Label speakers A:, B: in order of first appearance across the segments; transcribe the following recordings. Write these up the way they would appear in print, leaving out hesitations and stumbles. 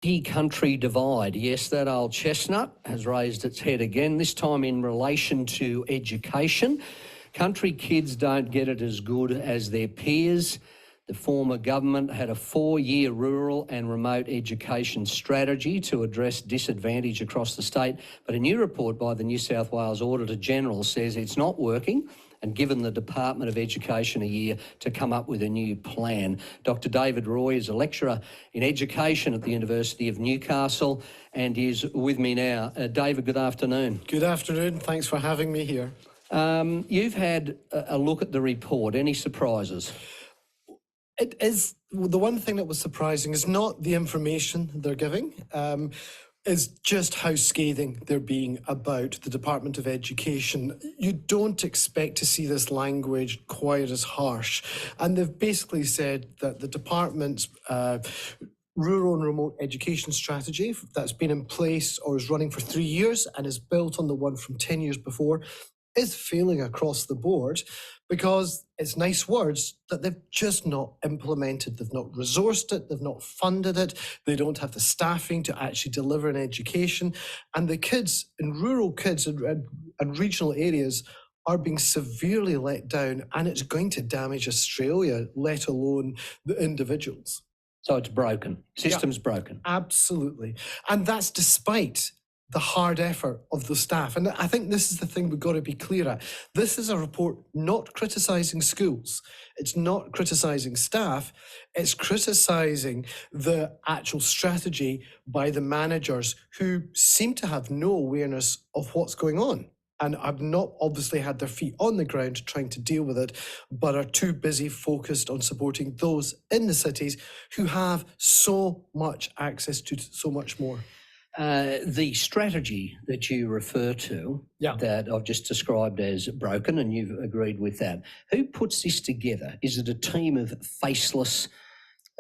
A: Country divide. Yes, that old chestnut has raised its head again, this time in relation to education. Country kids don't get it as good as their peers. The former government had a 4-year rural and remote education strategy to address disadvantage across the state, but a new report by the New South Wales Auditor-General says it's not working and given the Department of Education a year to come up with a new plan. Dr David Roy is a lecturer in education at the University of Newcastle and is with me now. David, good afternoon.
B: Good afternoon. Thanks for having me here.
A: You've had a look at the report. Any surprises?
B: It is, the one thing that was surprising is not the information they're giving, is just how scathing they're being about the Department of Education. You don't expect to see this language quite as harsh. And they've basically said that the department's rural and remote education strategy that's been in place or is running for 3 years and is built on the one from 10 years before is failing across the board because it's nice words that they've just not implemented. They've not resourced it, they've not funded it, they don't have the staffing to actually deliver an education. And the kids, and rural kids and regional areas are being severely let down, and it's going to damage Australia, let alone the individuals.
A: So it's broken. System's broken.
B: Absolutely. And that's despite the hard effort of the staff. And I think this is the thing we've got to be clear at. This is a report not criticising schools. It's not criticising staff. It's criticising the actual strategy by the managers who seem to have no awareness of what's going on and have not obviously had their feet on the ground trying to deal with it, but are too busy focused on supporting those in the cities who have so much access to so much more.
A: The strategy that you refer to, that I've just described as broken, and you've agreed with that, who puts this together? Is it a team of faceless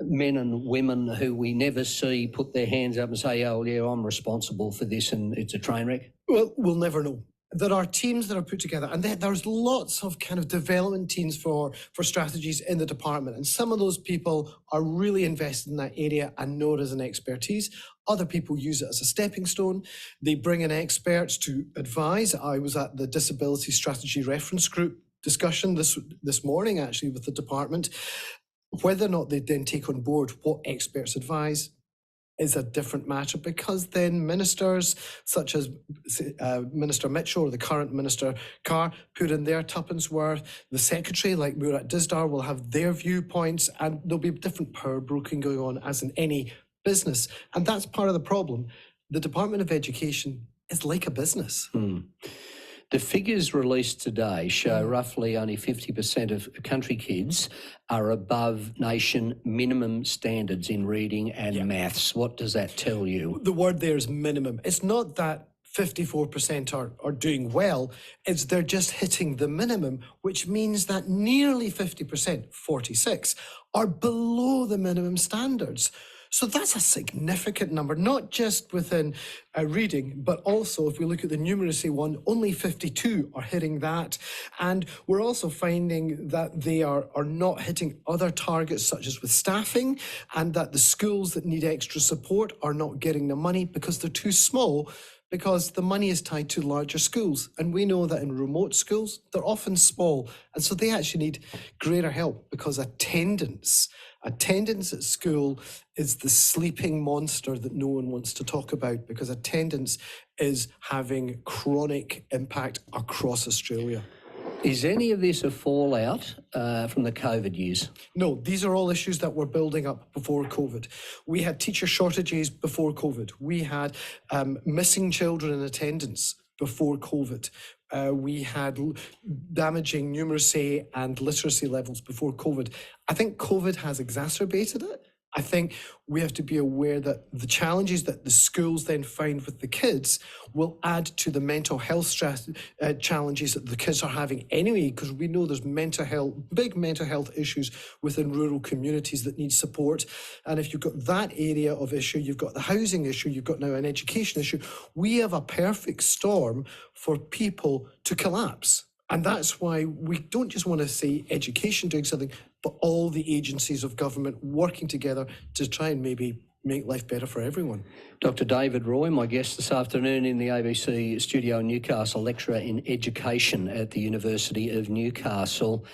A: men and women who we never see put their hands up and say, oh, yeah, I'm responsible for this and it's a train wreck?
B: Well, we'll never know. There are teams that are put together, and there's lots of kind of development teams for strategies in the department, and some of those people are really invested in that area and know it as an expertise. Other people use it as a stepping stone. They bring in experts to advise. I was at the Disability Strategy Reference Group discussion this morning, actually, with the department. Whether or not they then take on board what experts advise is a different matter, because then ministers such as Minister Mitchell or the current Minister Carr put in their tuppence worth. The Secretary, like Murat Dizdar, will have their viewpoints, and there'll be different power broking going on as in any business. And that's part of the problem. The Department of Education is like a business.
A: The figures released today show roughly only 50% of country kids are above nation minimum standards in reading and maths. What does that tell you?
B: The word there is minimum. It's not that 54% are doing well, it's they're just hitting the minimum, which means that nearly 50%, 46, are below the minimum standards. So that's a significant number, not just within reading, but also if we look at the numeracy one, only 52 are hitting that. And we're also finding that they are not hitting other targets, such as with staffing, and that the schools that need extra support are not getting the money because they're too small, because the money is tied to larger schools. And we know that in remote schools, they're often small. And so they actually need greater help, because attendance at school is the sleeping monster that no one wants to talk about, because attendance is having chronic impact across Australia.
A: Is any of this a fallout from the COVID years?
B: No, these are all issues that were building up before COVID. We had teacher shortages before COVID. We had missing children in attendance before COVID. We had damaging numeracy and literacy levels before COVID. I think COVID has exacerbated it. I think we have to be aware that the challenges that the schools then find with the kids will add to the mental health challenges that the kids are having anyway, because we know there's big mental health issues within rural communities that need support. And if you've got that area of issue, you've got the housing issue, you've got now an education issue, we have a perfect storm for people to collapse. And that's why we don't just want to say education doing something, but all the agencies of government working together to try and maybe make life better for everyone.
A: Dr. David Roy, my guest this afternoon in the ABC studio in Newcastle, lecturer in education at the University of Newcastle.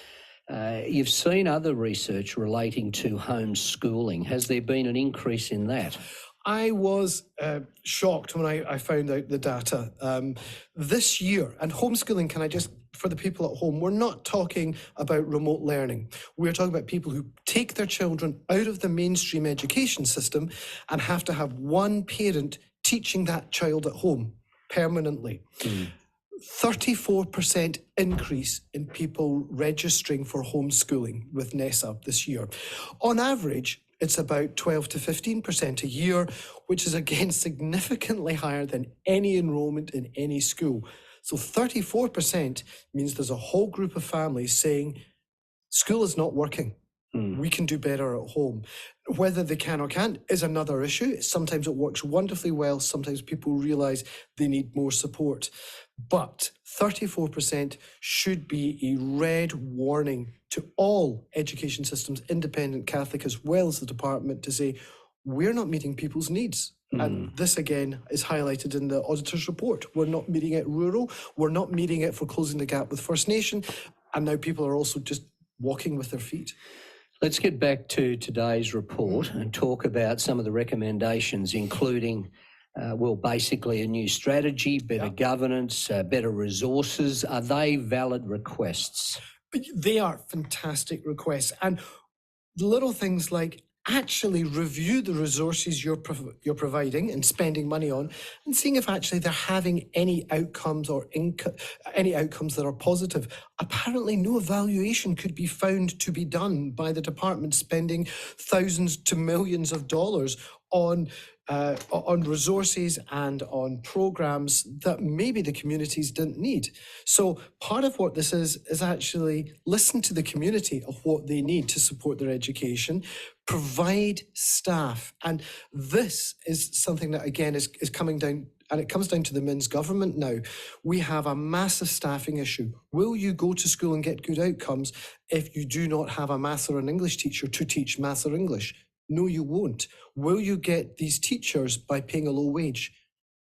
A: You've seen other research relating to homeschooling. Has there been an increase in that?
B: I was shocked when I found out the data. This year, and homeschooling, can I just, for the people at home, we're not talking about remote learning. We're talking about people who take their children out of the mainstream education system and have to have one parent teaching that child at home permanently. 34% increase in people registering for homeschooling with NESA this year. On average, it's about 12 to 15% a year, which is again significantly higher than any enrolment in any school. So 34% means there's a whole group of families saying, school is not working. We can do better at home. Whether they can or can't is another issue. Sometimes it works wonderfully well. Sometimes people realise they need more support. But 34% should be a red warning to all education systems, independent, Catholic, as well as the department, to say, we're not meeting people's needs. And this, again, is highlighted in the auditor's report. We're not meeting it rural. We're not meeting it for closing the gap with First Nation. And now people are also just walking with their feet.
A: Let's get back to today's report and talk about some of the recommendations, including, basically a new strategy, better governance, better resources. Are they valid requests?
B: They are fantastic requests. And little things like actually review the resources you're providing and spending money on, and seeing if actually they're having any outcomes or any outcomes that are positive. Apparently no evaluation could be found to be done by the department spending thousands to millions of dollars on resources and on programs that maybe the communities didn't need. So part of what this is actually listen to the community of what they need to support their education, provide staff. And this is something that, again, is coming down, and it comes down to the Minns government now. We have a massive staffing issue. Will you go to school and get good outcomes if you do not have a maths or an English teacher to teach maths or English? No, you won't. Will you get these teachers by paying a low wage?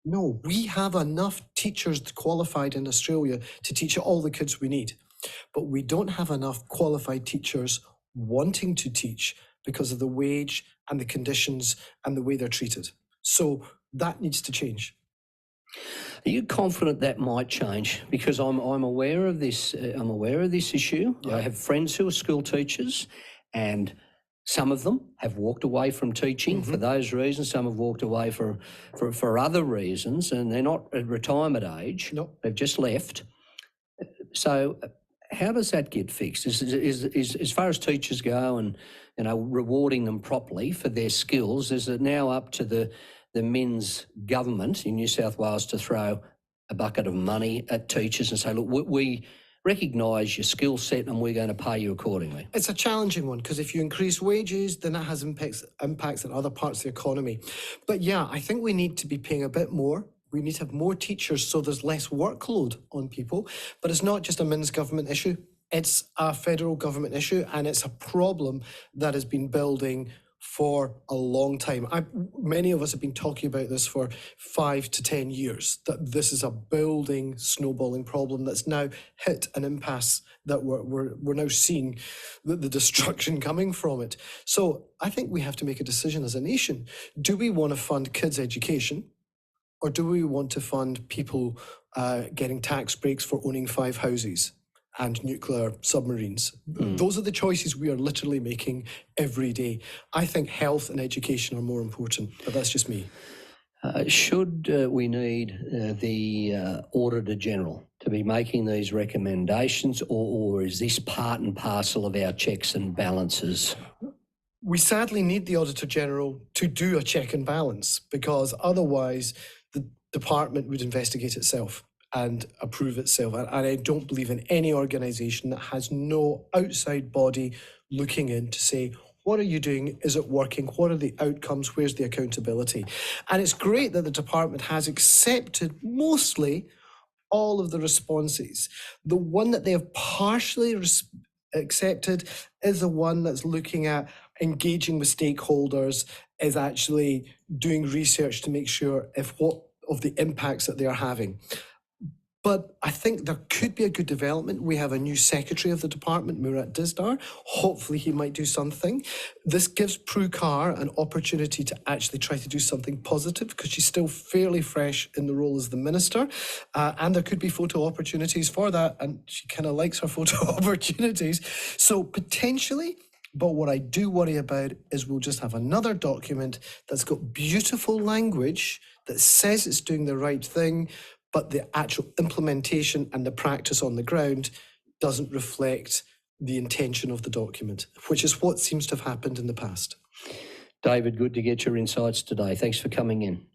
B: No, we have enough teachers qualified in Australia to teach all the kids we need. But we don't have enough qualified teachers wanting to teach because of the wage and the conditions and the way they're treated. So that needs to change.
A: Are you confident that might change? Because I'm aware of this. I'm aware of this issue. Yeah. I have friends who are school teachers, and some of them have walked away from teaching for those reasons. Some have walked away for other reasons, and they're not at retirement age.
B: Nope.
A: They've just left. So how does that get fixed? Is as far as teachers go, and rewarding them properly for their skills, is it now up to the Minns government in New South Wales to throw a bucket of money at teachers and say, look, we recognise your skill set and we're going to pay you accordingly?
B: It's a challenging one, because if you increase wages, then that has impacts on other parts of the economy. But yeah, I think we need to be paying a bit more. We need to have more teachers so there's less workload on people. But it's not just a Minns government issue. It's a federal government issue, and it's a problem that has been building for a long time. Many of us have been talking about this for 5 to 10 years, that this is a building, snowballing problem that's now hit an impasse, that we're now seeing the destruction coming from it. So I think we have to make a decision as a nation. Do we want to fund kids' education, or do we want to fund people getting tax breaks for owning 5 houses and nuclear submarines? Those are the choices we are literally making every day. I think health and education are more important, but that's just me.
A: Should we need the Auditor General to be making these recommendations, or is this part and parcel of our checks and balances?
B: We sadly need the Auditor General to do a check and balance, because otherwise the department would investigate itself and approve itself. And I don't believe in any organisation that has no outside body looking in to say, what are you doing? Is it working? What are the outcomes? Where's the accountability? And it's great that the department has accepted mostly all of the responses. The one that they have partially accepted is the one that's looking at engaging with stakeholders is actually doing research to make sure of the impacts that they are having. But I think there could be a good development. We have a new secretary of the department, Murat Dizdar. Hopefully he might do something. This gives Prue Carr an opportunity to actually try to do something positive because she's still fairly fresh in the role as the minister. And there could be photo opportunities for that. And she kind of likes her photo opportunities. So potentially, but what I do worry about is we'll just have another document that's got beautiful language that says it's doing the right thing, but the actual implementation and the practice on the ground doesn't reflect the intention of the document, which is what seems to have happened in the past.
A: David, good to get your insights today. Thanks for coming in.